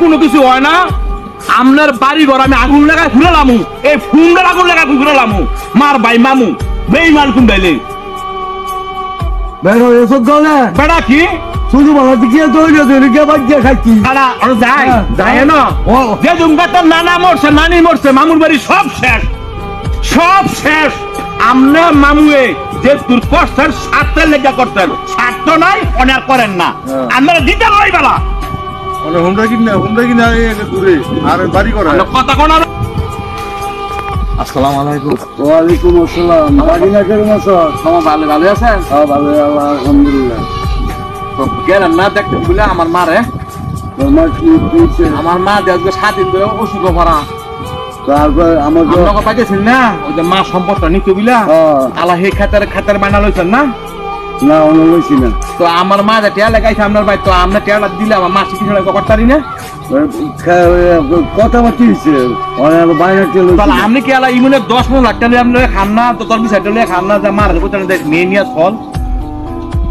কোনো কিছু হয় না আপনার বাড়ি ঘর আমি আগুন লাগায় ঘুরালামু এই ফুন্ডার আগুন লাগায় ঘুরালামু মার ভাই মামু বেইমান কুন্ডাইলে বেরো এসব গলে বেড়া কি শুধু বলা দিকে দৌড়ে দৌড়ে বাজিয়ে খাচ্ছি আড়া আর যায় যায় না যে জুমগাতার নানা মরছে নানি মরছে মামুর বাড়ি সব শেষ আমনে মামুয়ে যে তোর কষ্টের স্বার্থের লেগে করতেন স্বার্থ নাই অনার করেন না আপনারা দিতে লই বেলা হোমটা কিনা দূরে আর বাড়ি করা কথা কোন আসসালামু আলাইকুম ওয়ালাইকুম আসসালাম বাগিনা কেমন আছো ভালো আছেন হ্যাঁ ভালো আলহামদুলিল্লাহ গেলেন না দেখতে বলে আমার মারে তোমার কি হয়েছে আমার মা দেখবে 7 দিন ধরে ওষুধ ভরা তারপর আমার আপনাকে পাইতেছেন না ওই যে মা সম্পদটা নিতে বিলা আল্লাহ হে খাতার বানা লইছেন না না অন্য লইছি না তো আমার মা যে টেয়া লাগাইছে আপনার ভাই তো আমরা টেয়াটা দিলে আমার মা শিখে করতারি না কথা বার্তি হয়েছে বাইরে তাহলে আপনি কি আলা ইমুনে 10 লাখ টাকা আপনি খান না তো তোর বিষয়টা লিয়ে খান না যে মার কোথায় মেয়ে নিয়ে ফল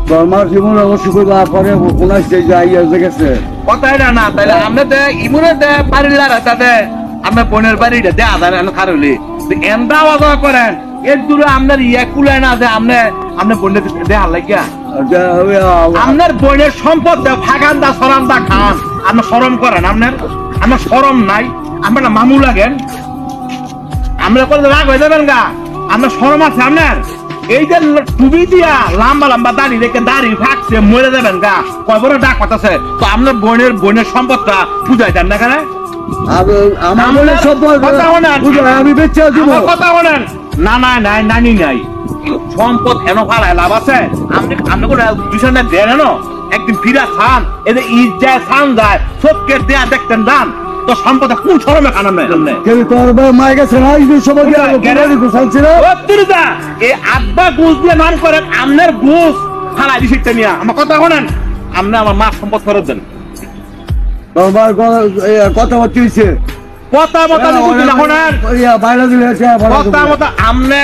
তোমার জীবন অবশ্যই করবা পরে কোন যাই গেছে কথাই না তাইলে আপনি দে ইমুনে দে বাড়ির তাতে আপনার বোনের বাড়িটা দে আধার খারলি এমটা আওয়াজ করেন এর দূরে আপনার ইয়া কুলায় না যে আপনি বোনের দেয়া লাগিয়া আপনার বোনের সম্পদ দে ফাগান্দা সরান্দা খান আপনি শরম করেন আপনার শরম নাই আপনার মামু লাগেন আমরা করে রাগ হয়ে যাবেন গা আপনার শরম আছে আপনার এই যে টুবি দিয়া লম্বা দাড়ি রেখে দাড়ি ফাঁকছে মরে যাবেন গা কয় বড় ডাক পাতাছে তো আপনার বোনের সম্পদটা বুঝাই দেন না কেন আমি বেঁচে কথা বলেন না নানি নাই সম্পদ এন ফালায় লাভ আছে আপনি কোনো বিষয় দেন এনো একদিন ফিরা খান এদের ঈদ যায় খান যায় সবকে দেয়া দেখতেন দান তো সম্পদ কোন শরমে খান মায় গেছে এই আব্বা গুজ দিয়ে মান করেন আপনার গুজ ফালাই দিচ্ছে নিয়ে আমার কথা বলেন আপনি আমার মা সম্পদ ফেরত দেন তোমার কথা বার্তি হয়েছে কথা মতো আমনে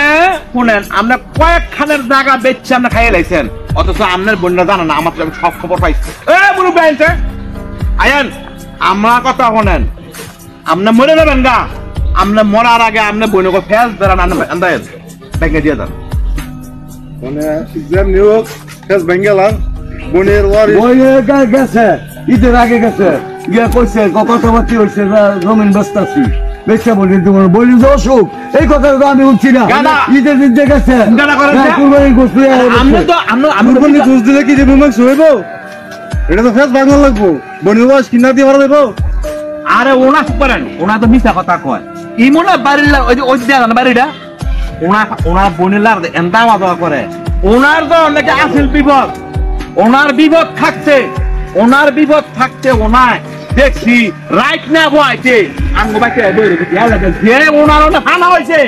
শুনেন আমরা কয়েকখানের জায়গা বেচছে আমরা খাইয়ে লাইছেন অথচ আপনার বোনরা জানা না আমার সব খবর পাইছি আয়েন আমার কথা শোনেন আপনি মরে যাবেন গা আপনি মরার আগে আপনি বোনকে ফেস বেড়ান ব্যাংকে দিয়ে যান গেছে ঈদের আগে গেছে গিয়া কইছে কথা বার্তি হয়েছে জমিন ব্যস্তাছি বেচা বলি তোমার বলি যে অসুখ এই কথা তো আমি উঠছি না ঈদের দিন গেছে ঘুষ দিলে কি হইব এটা তো ফেস বাংলা লাগবো বনির বয়স কিনা দিয়ে ভাড়া দেবো আরে ওনা করেন ওনা তো মিথ্যা কথা কয় ইমনে বাড়ির ওই বাড়িটা ওনার বোনের এমন আওয়াজ করে ওনার তো অনেকে আসল বিপদ ওনার বিপদ থাকছে ওনার দেখছি রাইট না বইতে আঙ্গো বাইতে যে ওনার থানা হয়েছে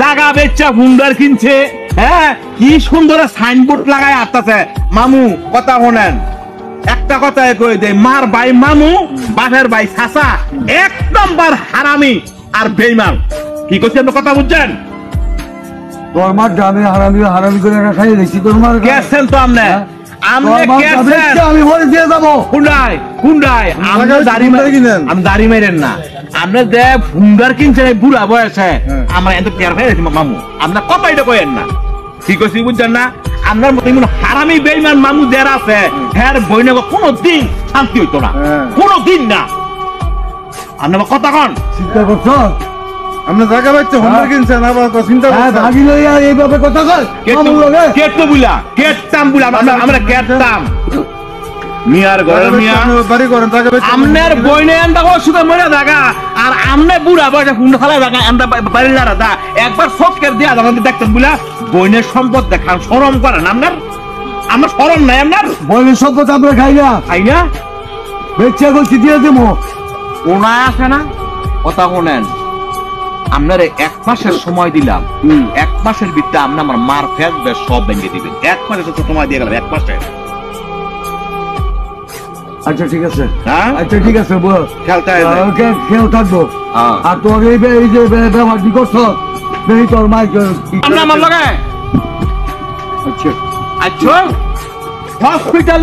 জায়গা বেচা ভুন্ডার কিনছে হ্যাঁ কি সুন্দর সাইনবোর্ড লাগায় আসতেছে মামু কথা শোনেন একটা কথা কই দে মার ভাই মামু বাপের ভাই চাচা এক নম্বর হারামি আর বেইমান কি কইছি আপনি কথা বুঝছেন তোর মার ডাবে হারামি করে খাই দিছি তোর মার গেছেন তো আপনি আমি বলে দিয়ে যাবো হুন্ডাই আমি দাড়ি মেরেন না আপনার যে ভুন্ডার কিনছেন বুড়া বয়সে আমরা এত টের পেয়ে গেছি মামু আপনার কথাইটা কইেন না ঠিক আছে বুঝছেন না আপনার মতো হারামি বেইমান মামু দের আছে হ্যাঁ বই নেব কোনদিন শান্তি হইতো না কোনদিন না আপনার কথা কন চিন্তা করছো আমরা জায়গা পাচ্ছি হোমওয়ার্ক কিনছেন আবার চিন্তা করছেন ভাগি লইয়া এইভাবে কথা কই কেটতাম আমরা কেটতাম মিয়ার ঘরে মিয়া বাড়ি করেন জায়গা পাচ্ছি আমনের বইনে আন্দা ওষুধে মরে জায়গা আর আমনে বুড়া বয়সে হুন্ডা ফেলা জায়গা আমরা বাড়ির লারা একবার সবকের দিয়া যখন দেখতেন বুলা বইনের সম্পদ দেখান শরম করেন আমার শরম নাই আপনার বইনের সম্পদ আমরা খাই না বেচা করছি দিয়ে দেবো ওনা আছে না কথা শোনেন আপনার 1 মাসের সময় দিলাম 1 মাসের ভিতরে আপনি আমার মার ফেসবে সব ভেঙে দিবেন 1 মাসের তো সময় দিয়ে গেলাম 1 মাসে আচ্ছা ঠিক আছে খেয়াল থাকবো আর তোর এই যে ব্যবহার কি করছো তোর মাইক আমার লগে আচ্ছা হসপিটাল